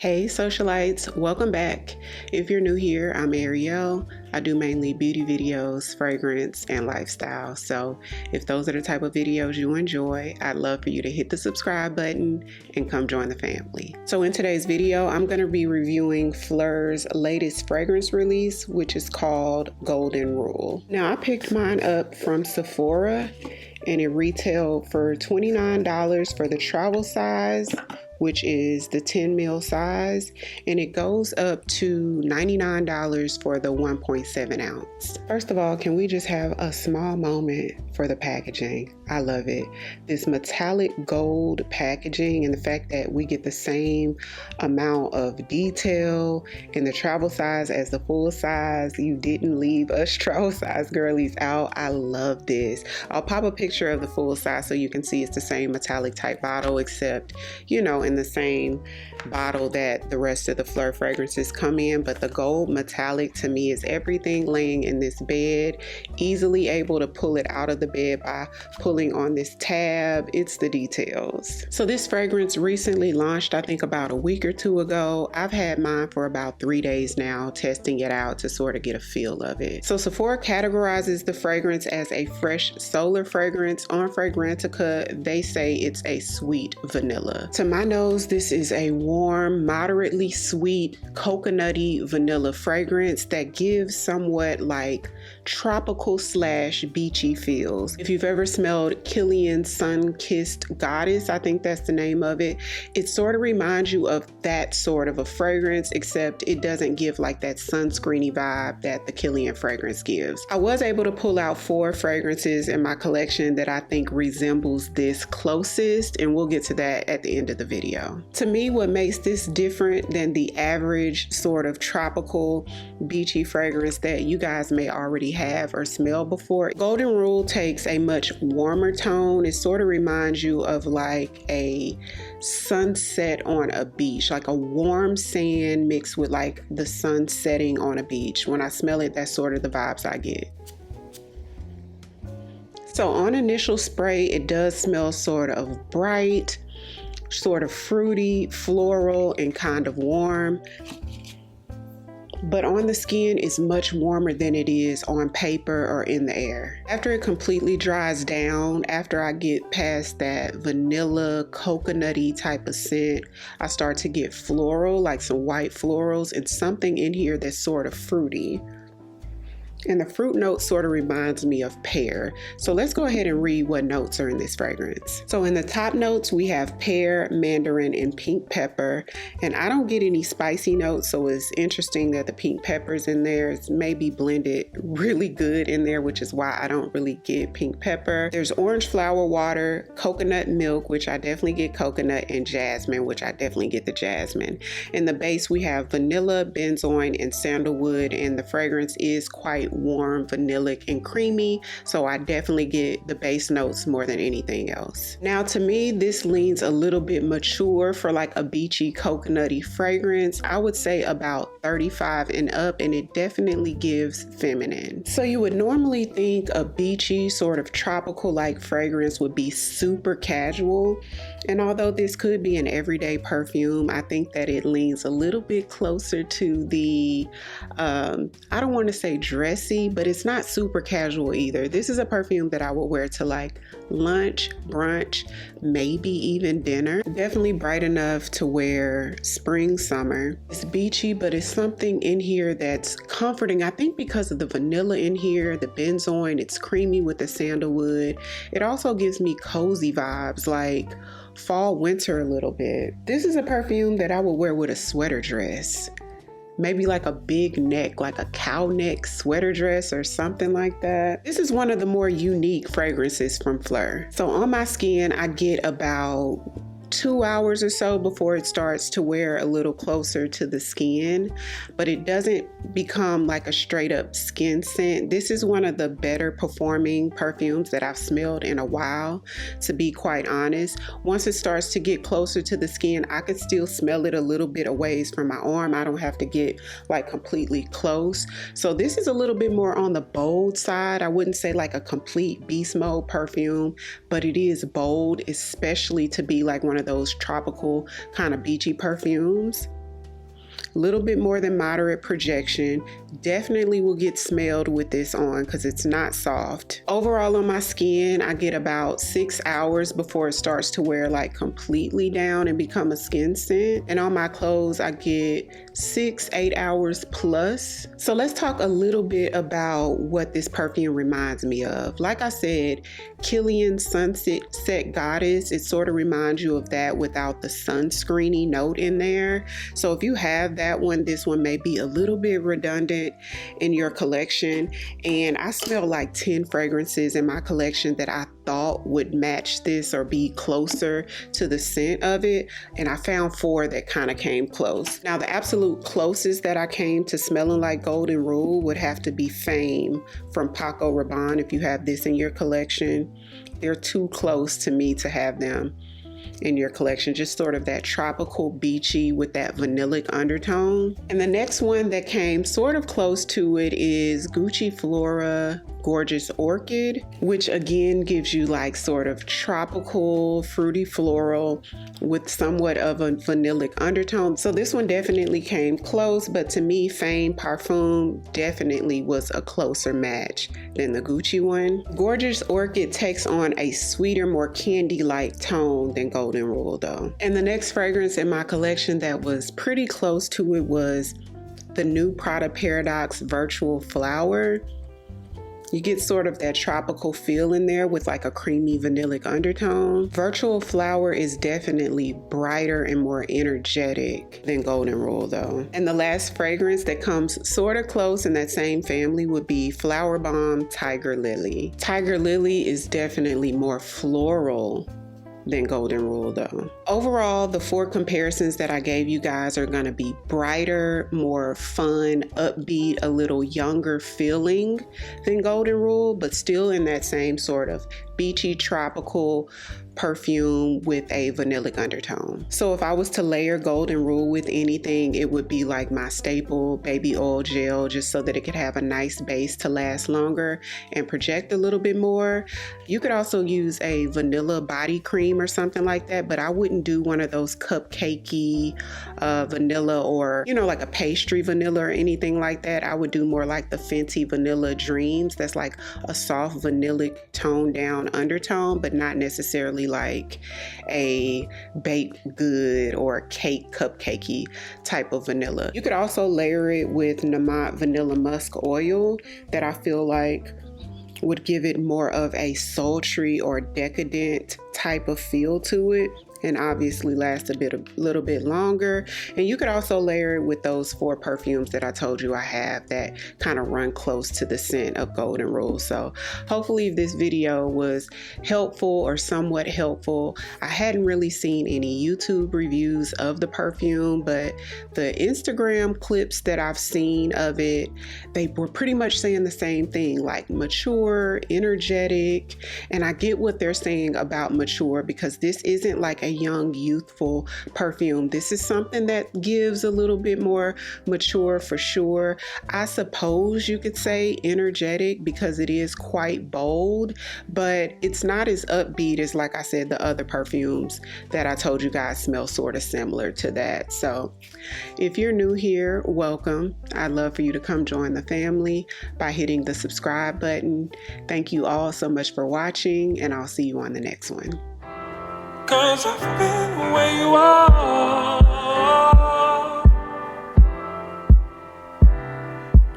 Hey socialites, welcome back. If you're new here, I'm Ariell. I do mainly beauty videos, fragrance, and lifestyle. So if those are the type of videos you enjoy, I'd love for you to hit the subscribe button and come join the family. So in today's video, I'm going to be reviewing Phlur's latest fragrance release, which is called Golden Rule. Now I picked mine up from Sephora and it retailed for $29 for the travel size, which is the 10 ml size, and it goes up to $99 for the 1.7 ounce. First of all, can we just have a small moment for the packaging? I love it. This metallic gold packaging and the fact that we get the same amount of detail in the travel size as the full size. You didn't leave us travel size girlies out. I love this. I'll pop a picture of the full size so you can see it's the same metallic type bottle, except, you know, in the same bottle that the rest of the Phlur fragrances come in. But the gold metallic to me is everything laying in this bed, easily able to pull it out of the bed by pulling on this tab. It's the details. So this fragrance recently launched, I think about a week or two ago. I've had mine for about 3 days now, testing it out to sort of get a feel of it. So Sephora categorizes the fragrance as a fresh solar fragrance. On Fragrantica, they say it's a sweet vanilla. To my nose, this is a warm, moderately sweet, coconutty vanilla fragrance that gives somewhat like tropical / beachy feels. If you've ever smelled Kilian's Sun-Kissed Goddess, I think that's the name of it, it sort of reminds you of that sort of a fragrance, except it doesn't give like that sunscreeny vibe that the Kilian fragrance gives. I was able to pull out 4 fragrances in my collection that I think resembles this closest, and we'll get to that at the end of the video. To me, what makes this different than the average sort of tropical beachy fragrance that you guys may already have or smell before, Golden Rule takes a much warmer tone. It sort of reminds you of like a sunset on a beach, like a warm sand mixed with like the sun setting on a beach. When I smell it, that's sort of the vibes I get. So on initial spray, it does smell sort of bright, sort of fruity, floral, and kind of warm. But on the skin, it's much warmer than it is on paper or in the air. After it completely dries down, after I get past that vanilla, coconutty type of scent, I start to get floral, like some white florals, and something in here that's sort of fruity. And the fruit note sort of reminds me of pear. So let's go ahead and read what notes are in this fragrance. So in the top notes, we have pear, mandarin, and pink pepper. And I don't get any spicy notes, so it's interesting that the pink pepper's in there. It's maybe blended really good in there, which is why I don't really get pink pepper. There's orange flower water, coconut milk, which I definitely get coconut, and jasmine, which I definitely get the jasmine. In the base, we have vanilla, benzoin, and sandalwood, and the fragrance is quite warm, vanillic, and creamy, so I definitely get the base notes more than anything else. Now to me, this leans a little bit mature for like a beachy, coconutty fragrance. I would say about 35 and up, and it definitely gives feminine. So you would normally think a beachy, sort of tropical like fragrance would be super casual, and although this could be an everyday perfume, I think that it leans a little bit closer to the I don't want to say dress, but it's not super casual either. This is a perfume that I would wear to like lunch, brunch, maybe even dinner. Definitely bright enough to wear spring, summer. It's beachy, but it's something in here that's comforting. I think because of the vanilla in here, the benzoin, it's creamy with the sandalwood. It also gives me cozy vibes, like fall, winter a little bit. This is a perfume that I would wear with a sweater dress. Maybe like a big neck, like a cow neck sweater dress or something like that. This is one of the more unique fragrances from Phlur. So on my skin, I get about 2 hours or so before it starts to wear a little closer to the skin, but it doesn't become like a straight up skin scent. This is one of the better performing perfumes that I've smelled in a while, to be quite honest. Once it starts to get closer to the skin, I could still smell it a little bit a ways from my arm. I don't have to get like completely close. So this is a little bit more on the bold side. I wouldn't say like a complete beast mode perfume, but it is bold, especially to be like one of those tropical kind of beachy perfumes. A little bit more than moderate projection. Definitely will get smelled with this on because it's not soft. Overall on my skin, I get about 6 hours before it starts to wear like completely down and become a skin scent. And on my clothes, I get 6-8 hours plus. So let's talk a little bit about what this perfume reminds me of. Like I said, Kilian Sunset Goddess, it sort of reminds you of that without the sunscreeny note in there. So if you have that one, this one may be a little bit redundant in your collection. And I smell like 10 fragrances in my collection that I thought would match this or be closer to the scent of it, and I found 4 that kind of came close. Now the absolute closest that I came to smelling like Golden Rule would have to be Fame from Paco Rabanne. If you have this in your collection, they're too close to me to have them in your collection. Just sort of that tropical beachy with that vanillic undertone. And the next one that came sort of close to it is Gucci Flora Gorgeous Orchid, which again gives you like sort of tropical, fruity floral with somewhat of a vanillic undertone. So this one definitely came close, but to me, Fame Parfum definitely was a closer match than the Gucci one. Gorgeous Orchid takes on a sweeter, more candy-like tone than Golden Rule though. And the next fragrance in my collection that was pretty close to it was the new Prada Paradoxe Virtual Flower. You get sort of that tropical feel in there with like a creamy vanillic undertone. Virtual Flower is definitely brighter and more energetic than Golden Rule though. And the last fragrance that comes sort of close in that same family would be Flower Bomb Tiger Lily. Tiger Lily is definitely more floral than Golden Rule though. Overall, the 4 comparisons that I gave you guys are going to be brighter, more fun, upbeat, a little younger feeling than Golden Rule, but still in that same sort of beachy tropical perfume with a vanillic undertone. So if I was to layer Golden Rule with anything, it would be like my staple baby oil gel, just so that it could have a nice base to last longer and project a little bit more. You could also use a vanilla body cream or something like that, but I wouldn't do one of those cupcakey vanilla or, you know, like a pastry vanilla or anything like that. I would do more like the Fenty Vanilla Dreams. That's like a soft vanillic toned down undertone, but not necessarily like a baked good or cake cupcakey type of vanilla. You could also layer it with Nemat Vanilla Musk oil that I feel like would give it more of a sultry or decadent type of feel to it, and obviously last a little bit longer. And you could also layer it with those 4 perfumes that I told you I have that kind of run close to the scent of Golden Rule. So hopefully this video was helpful or somewhat helpful. I hadn't really seen any YouTube reviews of the perfume, but the Instagram clips that I've seen of it, they were pretty much saying the same thing, like mature, energetic. And I get what they're saying about mature, because this isn't like a young, youthful perfume. This is something that gives a little bit more mature for sure. I suppose you could say energetic because it is quite bold, but it's not as upbeat as, like I said, the other perfumes that I told you guys smell sort of similar to that. So if you're new here, welcome. I'd love for you to come join the family by hitting the subscribe button. Thank you all so much for watching, and I'll see you on the next one. 'Cause I've been where you are.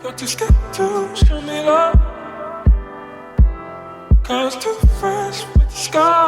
You're too scared to show me love, 'cause too fresh with the sky.